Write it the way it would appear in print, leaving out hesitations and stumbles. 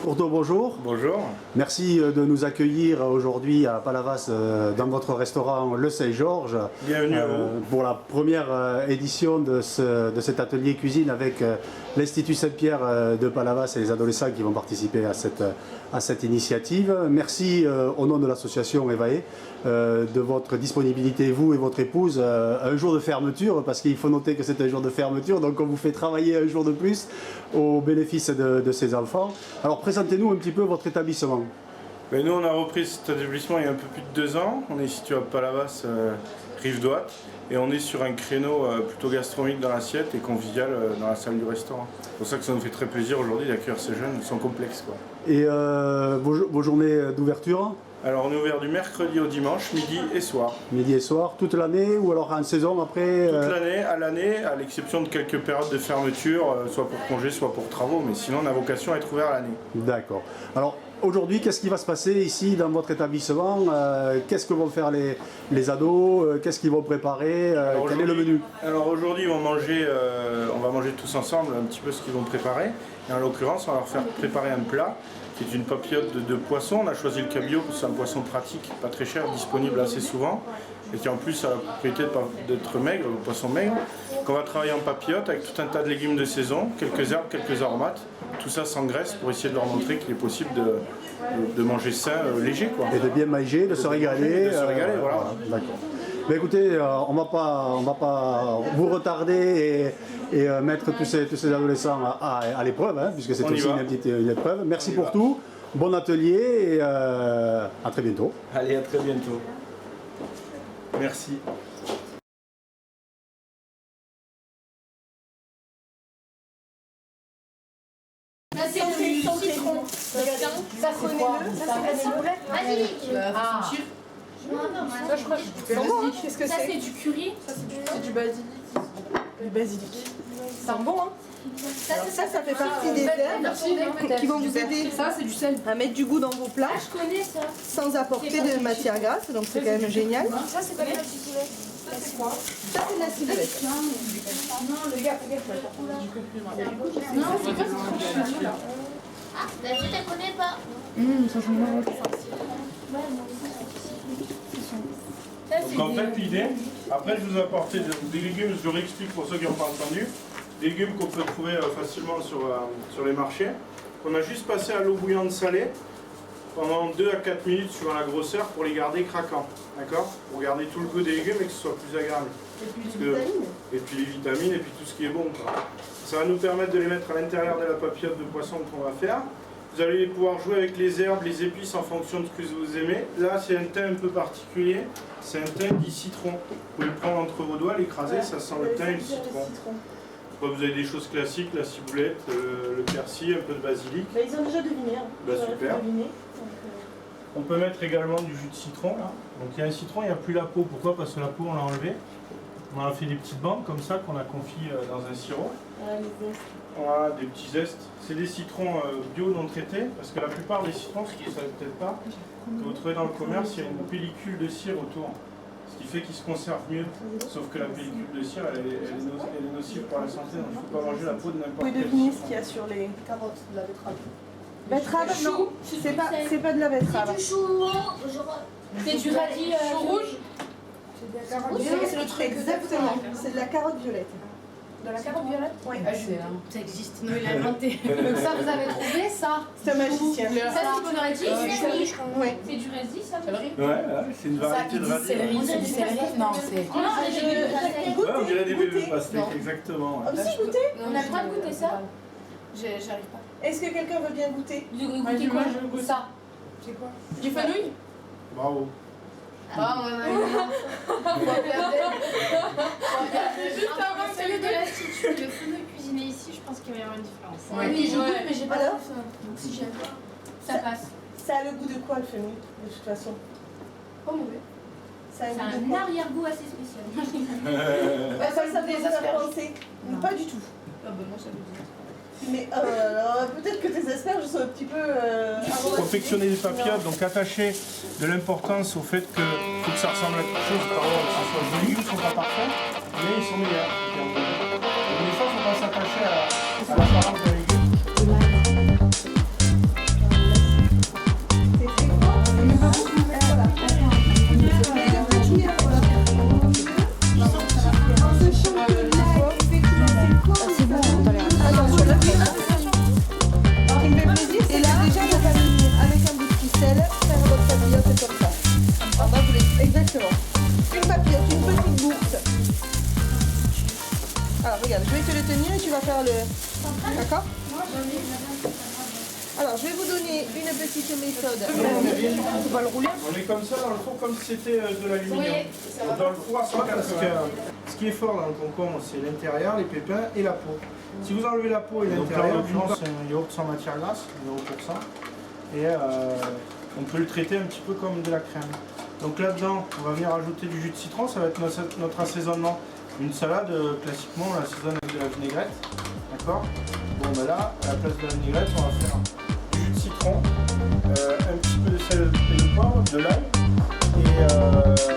Courteau, bonjour. Bonjour. Merci de nous accueillir aujourd'hui à Palavas dans votre restaurant Le Saint-Georges. Bienvenue à vous. Pour la première édition de cet atelier cuisine avec l'Institut Saint-Pierre de Palavas et les adolescents qui vont participer à cette initiative. Merci au nom de l'association Evae de votre disponibilité, vous et votre épouse, un jour de fermeture, parce qu'il faut noter que c'est un jour de fermeture, donc on vous fait travailler un jour de plus au bénéfice de ces enfants. Alors présentez-nous un petit peu votre établissement. Nous on a repris cet établissement il y a un peu plus de 2 ans. On est situé à Palavas, rive droite, et on est sur un créneau plutôt gastronomique dans l'assiette et convivial dans la salle du restaurant. C'est pour ça que ça nous fait très plaisir aujourd'hui d'accueillir ces jeunes, ils sont complexes, quoi. Et vos journées d'ouverture? Alors on est ouvert du mercredi au dimanche, midi et soir. Midi et soir, toute l'année ou alors en saison après? Toute l'année, à l'exception de quelques périodes de fermeture, soit pour congé, soit pour travaux, mais sinon on a vocation à être ouvert à l'année. D'accord. Alors aujourd'hui, qu'est-ce qui va se passer ici dans votre établissement? Qu'est-ce que vont faire les ados? Qu'est-ce qu'ils vont préparer? Quel est le menu? Alors aujourd'hui on va manger tous ensemble un petit peu ce qu'ils vont préparer. Et en l'occurrence on va leur faire préparer un plat qui est une papillote de poisson. On a choisi le cabillaud parce que c'est un poisson pratique, pas très cher, disponible assez souvent et qui en plus a la propriété d'être maigre, le poisson maigre. Qu'on va travailler en papillote avec tout un tas de légumes de saison, quelques herbes, quelques aromates, tout ça sans graisse pour essayer de leur montrer qu'il est possible de manger sain, léger, quoi. Et de bien manger, de se régaler. Voilà. D'accord. Mais écoutez, on va pas vous retarder et mettre tous ces adolescents à l'épreuve, hein, puisque c'est aussi une épreuve. Merci pour tout, bon atelier et à très bientôt. Allez, à très bientôt. Merci. Ça c'est du citron. Ça s'il vous plaît. Basilic. Ça, je crois que c'est bon. Qu'est-ce que Ça c'est? c'est du curry. C'est du basilic. Du basilic. Ça sent bon, hein? Ça fait partie des herbes qui vont vous aider Ça, c'est du sel. à mettre du goût dans vos plats Ah, je connais ça. sans apporter de matière grasse, donc c'est quand même génial. Ça c'est pas de la ciboulette. Ça, c'est quoi? Ça, c'est de la ciboulette. Non, le gars, regarde. Non, c'est pas ça. Ah, la tête elle connaît pas. Ça sent bon. Donc en fait l'idée, après je vous ai apporté des légumes, je réexplique pour ceux qui n'ont pas entendu, des légumes qu'on peut trouver facilement sur les marchés, qu'on a juste passé à l'eau bouillante salée pendant 2 à 4 minutes suivant la grosseur pour les garder craquants, d'accord? Pour garder tout le goût des légumes et que ce soit plus agréable. Et puis les vitamines et puis tout ce qui est bon, quoi. Ça va nous permettre de les mettre à l'intérieur de la papillote de poisson qu'on va faire. Vous allez pouvoir jouer avec les herbes, les épices en fonction de ce que vous aimez. Là, c'est un thym un peu particulier. C'est un thym dit citron. Vous pouvez le prendre entre vos doigts, l'écraser, ça sent le thym et le citron. Vous avez des choses classiques, la ciboulette, le persil, un peu de basilic. Ils ont déjà deviné. Super. On peut mettre également du jus de citron. Là. Donc il y a un citron, il n'y a plus la peau. Pourquoi? Parce que la peau, on l'a enlevée. On en a fait des petites bandes comme ça qu'on a confiées dans un sirop. Voilà, des petits zestes. C'est des citrons bio non traités, parce que la plupart des citrons, ce que vous ne savez peut-être pas, que vous trouvez dans le commerce, il y a une pellicule de cire autour. Ce qui fait qu'ils se conservent mieux. Sauf que la pellicule de cire, elle est nocive pour la santé, donc il ne faut pas manger la peau de n'importe Vous quel pouvez deviner ce citron. qu'il y a sur les Carotte, de la betterave. betteraves. Chou. Non, c'est pas de la betterave. C'est du chou, genre. C'est du radis. Chou rouge. C'est le truc. Exactement. C'est de la carotte violette. De la carotte violette. Oui. Ça existe. Non, il a inventé. Donc ça, vous avez trouvé ça? C'est un magicien. Ça, c'est du radis. Oui. C'est du radis, ça? Ouais, c'est une variété de radis. C'est du céleri. Non, c'est. Non, j'ai des pastèques. Ouais, on dirait des bébés pastèques, exactement. Ah, si, goûtez. On a le droit de goûter ça? J'arrive pas. Est-ce que quelqu'un veut bien goûter? Goûter quoi? Ça. C'est quoi? Du fenouil? Bravo. Ah, ouais. Juste avant que Celui de l'Institut, le fenouil cuisiné ici, je pense qu'il va y avoir une différence. Oui, je goûte, mais j'ai pas Alors faim. Donc si j'aime pas, ça passe. Ça a le goût de quoi le fenouil, de toute façon? Pas mauvais. Ça a C'est un goût de un quoi? arrière-goût assez spécial. Ça vous a pensé? Pas du tout. Ah bah moi ça me dit. Mais peut-être que tes asperges sont un petit peu... Confectionner des papillotes, donc attacher de l'importance au fait que faut que ça ressemble à quelque chose, par exemple, que ce soit les légumes ne sont pas parfaits, mais ils sont meilleurs. Donc des fois, il ne faut pas s'attacher à l'apparence des légumes. regarde, je vais te le tenir et tu vas faire le... D'accord? Alors, je vais vous donner une petite méthode. On va le rouler. On est comme ça dans le four, comme si c'était de l'aluminium. Dans le four, ce qui est fort dans le concombre, c'est l'intérieur, les pépins et la peau. Si vous enlevez la peau et l'intérieur, c'est un yaourt sans matière grasse, 0%. Et on peut le traiter un petit peu comme de la crème. Donc là-dedans, on va venir ajouter du jus de citron, ça va être notre assaisonnement. Une salade, classiquement, on l'assaisonne avec de la vinaigrette. D'accord? Bon, ben là, à la place de la vinaigrette, on va faire du jus de citron, un petit peu de sel et de poivre, de l'ail, et